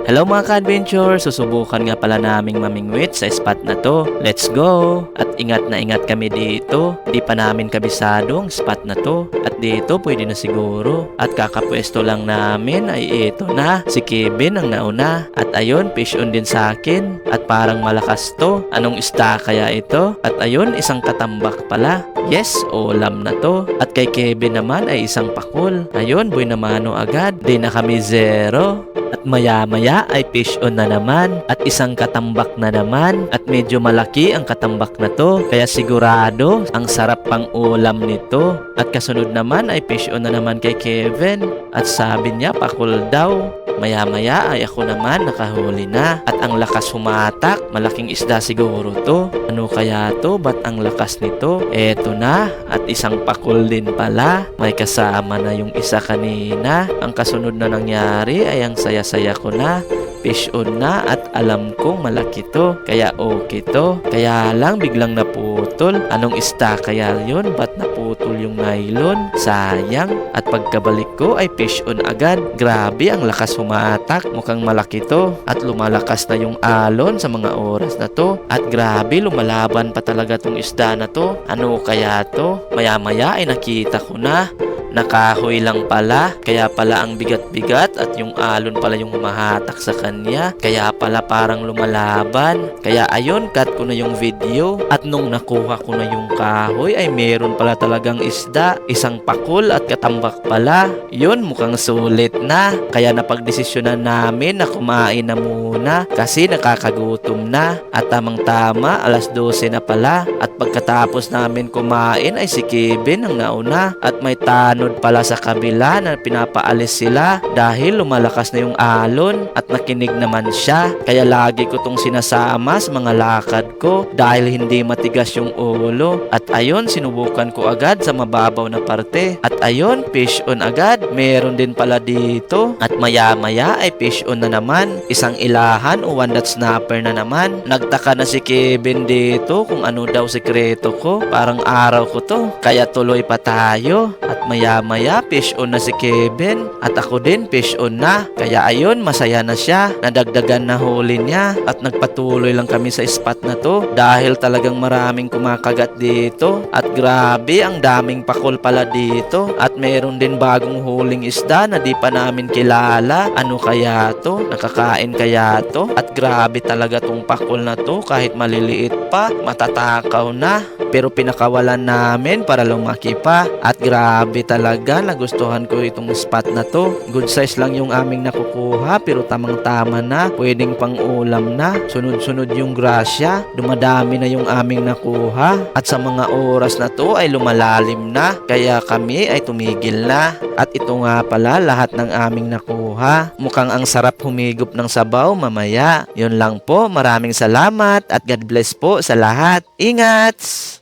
Hello mga ka-adventure! Susubukan nga pala naming mamingwit sa spot na to. Let's go! At ingat na ingat kami dito. Di pa namin kabisadong spot na to. At dito pwede na siguro. At kakapwesto lang namin ay ito na. Si Kevin ang nauna. At ayun, fish on din sa akin. At parang malakas to. Anong isda kaya ito? At ayun, isang katambak pala. Yes, ulam na to. At kay Kevin naman ay isang pakul. Ayun, boy na mano agad. Di na kami zero. At maya-maya ay fish on na naman at isang katambak na naman at medyo malaki ang katambak na to kaya sigurado ang sarap pang ulam nito. At kasunod naman ay fish on na naman kay Kevin at sabi niya pakul daw. Maya-maya ay ako naman nakahuli na at ang lakas humatak, malaking isda siguro to. Ano kaya to? Ba't ang lakas nito? Eto na at isang pakul din pala. May kasama na yung isa kanina. Ang kasunod na nangyari ay ang saya-saya ko na. Fish on na at alam kong malaki to. Kaya okay to. Kaya lang biglang naputol. Anong isda kaya yun? Ba't naputol yung nylon? Sayang. At pagkabalik ko ay fish on agad. Grabe ang lakas humatak. Mukhang malaki to. At lumalakas na yung alon sa mga oras na to. At grabe lumalaban pa talaga tong isda na to. Ano kaya to? Maya-maya ay nakita ko na. Nakahoy lang pala, kaya pala ang bigat-bigat at yung alon pala yung humahatak sa kanya. Kaya pala parang lumalaban. Kaya ayun, cut ko na yung video. At nung nakuha ko na yung kahoy ay meron pala talagang isda. Isang pakul at katambak pala. Yun, mukhang sulit na. Kaya napagdesisyonan namin na kumain na muna kasi nakakagutom na. At tamang-tama, alas 12 na pala. At pagkatapos namin kumain ay si Kevin ang nauna. At may tanong pala sa kabila na pinapaalis sila dahil lumalakas na yung alon at nakinig naman siya. Kaya lagi ko tong sinasama sa mga lakad ko dahil hindi matigas yung ulo. At ayun, sinubukan ko agad sa mababaw na parte. At ayun, fish on agad. Meron din pala dito. At maya-maya ay fish on na naman. Isang ilahan o one dot snapper na naman. Nagtaka na si Kevin dito kung ano daw sekreto ko. Parang araw ko to. Kaya tuloy pa tayo. At maya-maya fish on na si Kevin at ako din fish on na. Kaya ayun, masaya na siya. Nadagdagan na huli niya at nagpatuloy lang kami sa spot na to dahil talagang maraming kumakagat dito. At grabe, ang daming pakol pala dito. At meron din bagong huling isda na di pa namin kilala. Ano kaya to? Nakakain kaya to? At grabe talaga tong pakol na to kahit maliliit pa, matatakaw na. Pero pinakawalan namin para lumaki pa. At grabe talaga, nagustuhan ko itong spot na to. Good size lang yung aming nakukuha pero tamang-tama na. Pwedeng pang ulam na. Sunod-sunod yung grasya. Dumadami na yung aming nakuha. At sa mga oras na to ay lumalalim na. Kaya kami ay tumigil na. At ito nga pala lahat ng aming nakuha. Mukhang ang sarap humigop ng sabaw mamaya. Yun lang po. Maraming salamat at God bless po sa lahat. Ingat!